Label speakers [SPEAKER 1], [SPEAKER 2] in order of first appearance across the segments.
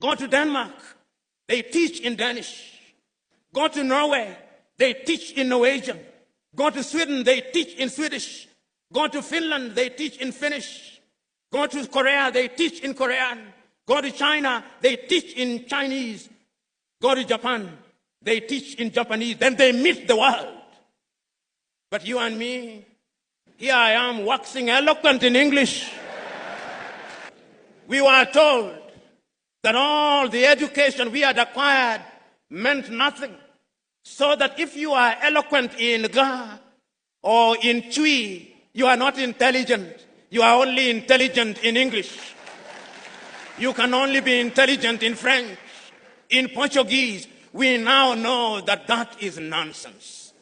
[SPEAKER 1] Go to Denmark, they teach in Danish. Go to Norway, they teach in Norwegian. Go to Sweden, they teach in Swedish. Go to Finland, they teach in Finnish. Go to Korea, they teach in Korean. Go to China, they teach in Chinese. Go to Japan, they teach in Japanese. Then they meet the world. But you and me, here I am waxing eloquent in English. We were told that all the education we had acquired meant nothing. So that if you are eloquent in Ga or in Twi, you are not intelligent. You are only intelligent in English. You can only be intelligent in French, in Portuguese. We now know that that is nonsense.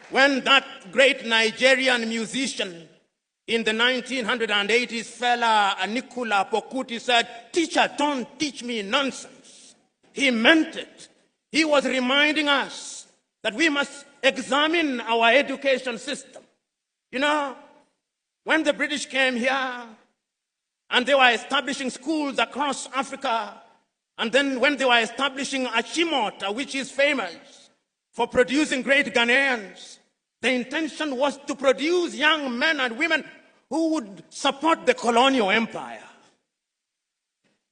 [SPEAKER 1] When that great Nigerian musician in the 1980s, fella Nicola Pokuti said, "Teacher, don't teach me nonsense," he meant it. He was reminding us that we must examine our education system. You know, when the British came here and they were establishing schools across Africa, and then when they were establishing Achimota, which is famous for producing great Ghanaians, the intention was to produce young men and women who would support the colonial empire.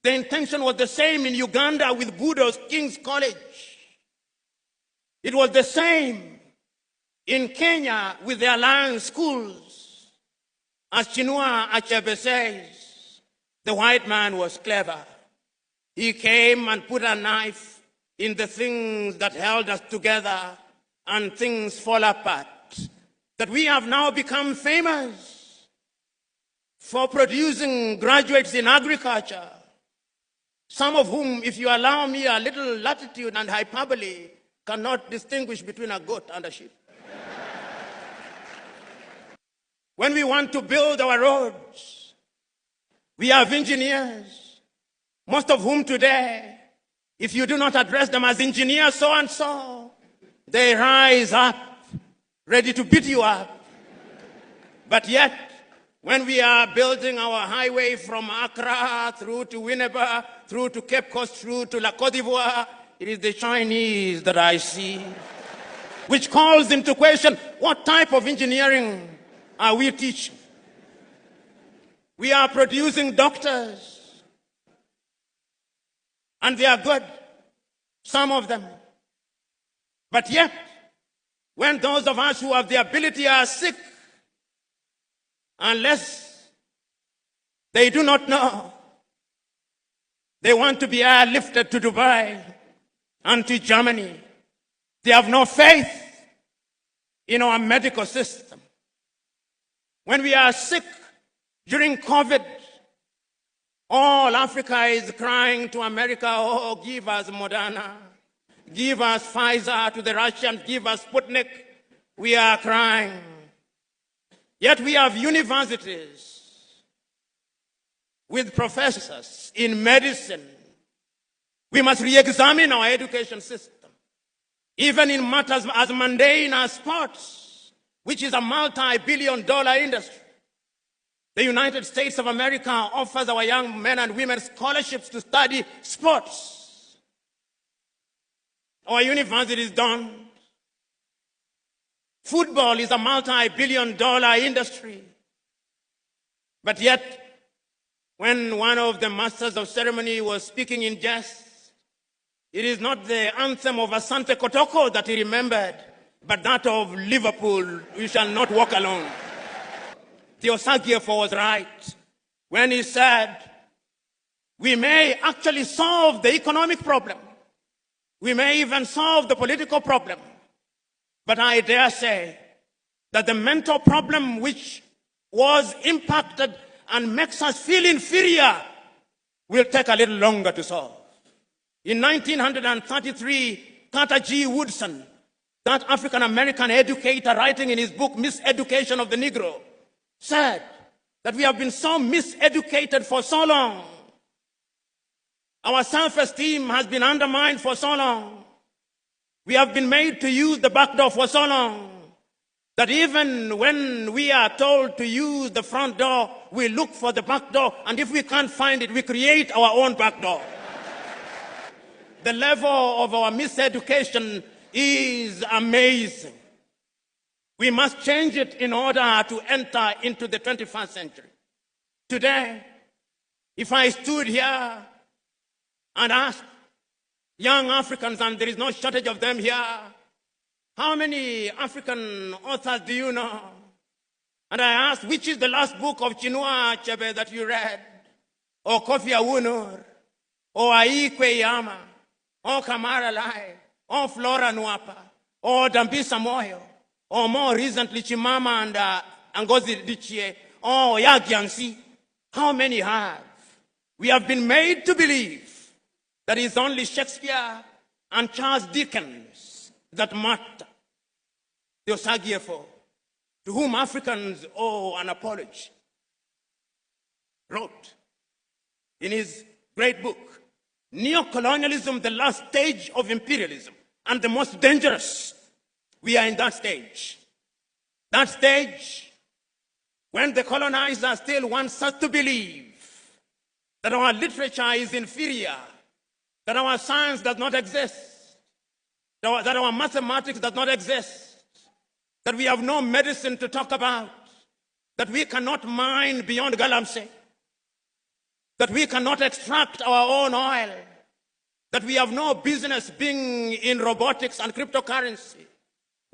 [SPEAKER 1] The intention was the same in Uganda with Budo's King's College. It was the same in Kenya with the Alliance schools. As Chinua Achebe says, the white man was clever. He came and put a knife in the things that held us together, and things fall apart. That we have now become famous for producing graduates in agriculture, some of whom, if you allow me a little latitude and hyperbole, cannot distinguish between a goat and a sheep. When we want to build our roads, we have engineers, most of whom today, if you do not address them as engineer so-and-so, they rise up, ready to beat you up. But yet, when we are building our highway from Accra through to Winneba, through to Cape Coast, through to La Côte d'Ivoire, it is the Chinese that I see, which calls into question, what type of engineering are we teaching? We are producing doctors, and they are good, some of them. But yet, when those of us who have the ability are sick, unless they do not know, they want to be airlifted to Dubai and to Germany. They have no faith in our medical system. When we are sick during COVID, all Africa is crying to America, "Oh, give us Moderna, give us Pfizer," to the Russians, "Give us Sputnik." We are crying. Yet we have universities with professors in medicine. We must re-examine our education system, even in matters as mundane as sports, which is a multi-billion-dollar industry. The United States of America offers our young men and women scholarships to study sports. Our universities don't. Football is a multi-billion-dollar industry. But yet, when one of the masters of ceremony was speaking in jest, it is not the anthem of Asante Kotoko that he remembered, but that of Liverpool, "We shall not walk alone." Theosagiefo was right when he said, we may actually solve the economic problem. We may even solve the political problem. But I dare say that the mental problem which was impacted and makes us feel inferior will take a little longer to solve. In 1933, Carter G. Woodson, that African-American educator writing in his book, Miseducation of the Negro, said that we have been so miseducated for so long. Our self-esteem has been undermined for so long. We have been made to use the back door for so long that even when we are told to use the front door, we look for the back door, and if we can't find it, we create our own back door. The level of our miseducation is amazing. We must change it in order to enter into the 21st century. Today, if I stood here and asked young Africans, and there is no shortage of them here, how many African authors do you know? And I asked, which is the last book of Chinua Achebe that you read? Or Kofi Awunor? Or Aikwe Yama? Or Kamara Lai? Or Flora Nwapa? Or Dambisa Moyo? Or more recently, Chimama and Ngozi Adichie? Or Yagiansi? How many have? We have been made to believe that it's only Shakespeare and Charles Dickens that matter. The Osagyefo, to whom Africans owe an apology, wrote in his great book, Neocolonialism, the last stage of imperialism, and the most dangerous. We are in that stage. That stage when the colonizer still wants us to believe that our literature is inferior, that our science does not exist, that our mathematics does not exist, that we have no medicine to talk about, that we cannot mine beyond Galamsey, that we cannot extract our own oil, that we have no business being in robotics and cryptocurrency,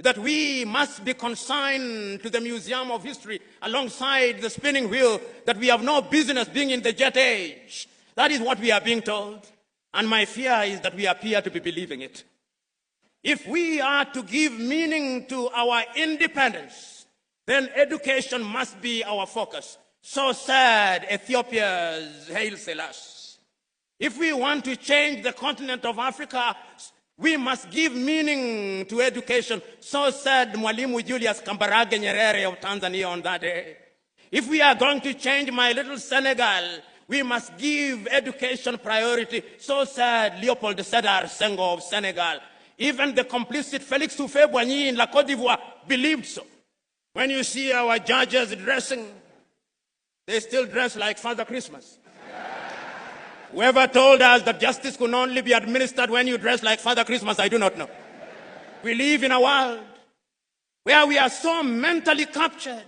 [SPEAKER 1] that we must be consigned to the Museum of History alongside the spinning wheel, that we have no business being in the jet age. That is what we are being told. And my fear is that we appear to be believing it. If we are to give meaning to our independence, then education must be our focus. So said Ethiopia's Haile Selassie. If we want to change the continent of Africa, we must give meaning to education. So said Mwalimu Julius Kambarage Nyerere of Tanzania on that day. If we are going to change my little Senegal, we must give education priority. So said Leopold Sédar Senghor of Senegal. Even the complicit Félix Houphouët-Boigny in La Côte d'Ivoire believed so. When you see our judges dressing, they still dress like Father Christmas. Whoever told us that justice could only be administered when you dress like Father Christmas, I do not know. We live in a world where we are so mentally captured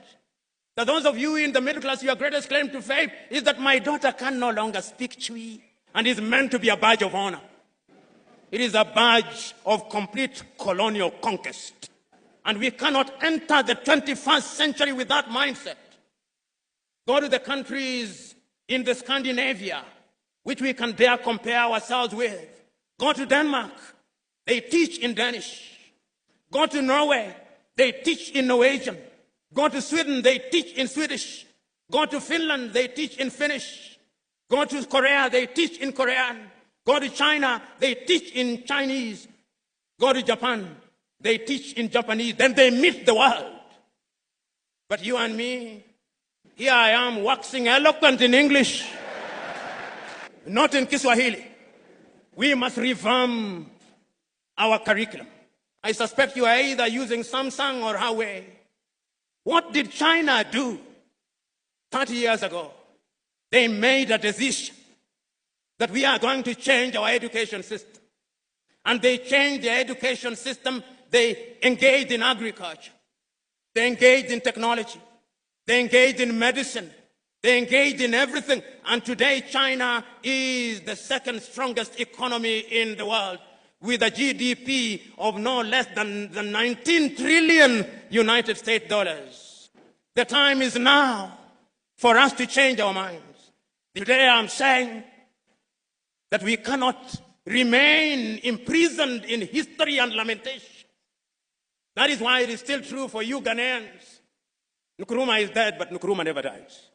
[SPEAKER 1] that those of you in the middle class, your greatest claim to fame is that my daughter can no longer speak Chui, and is meant to be a badge of honor. It is a badge of complete colonial conquest. And we cannot enter the 21st century with that mindset. Go to the countries in the Scandinavia, which we can dare compare ourselves with. Go to Denmark, they teach in Danish. Go to Norway, they teach in Norwegian. Go to Sweden, they teach in Swedish. Go to Finland, they teach in Finnish. Go to Korea, they teach in Korean. Go to China, they teach in Chinese. Go to Japan, they teach in Japanese. Then they meet the world. But you and me, here I am waxing eloquent in English, not in Kiswahili. We must revamp our curriculum. I suspect you are either using Samsung or Huawei. What did China do 30 years ago? They made a decision that we are going to change our education system. And they changed their education system. They engaged in agriculture. They engaged in technology. They engaged in medicine. They engaged in everything. And today, China is the second strongest economy in the world, with a GDP of no less than 19 trillion United States dollars. The time is now for us to change our minds. Today, I'm saying that we cannot remain imprisoned in history and lamentation. That is why it is still true for you Ghanaians. Nkrumah is dead, but Nkrumah never dies.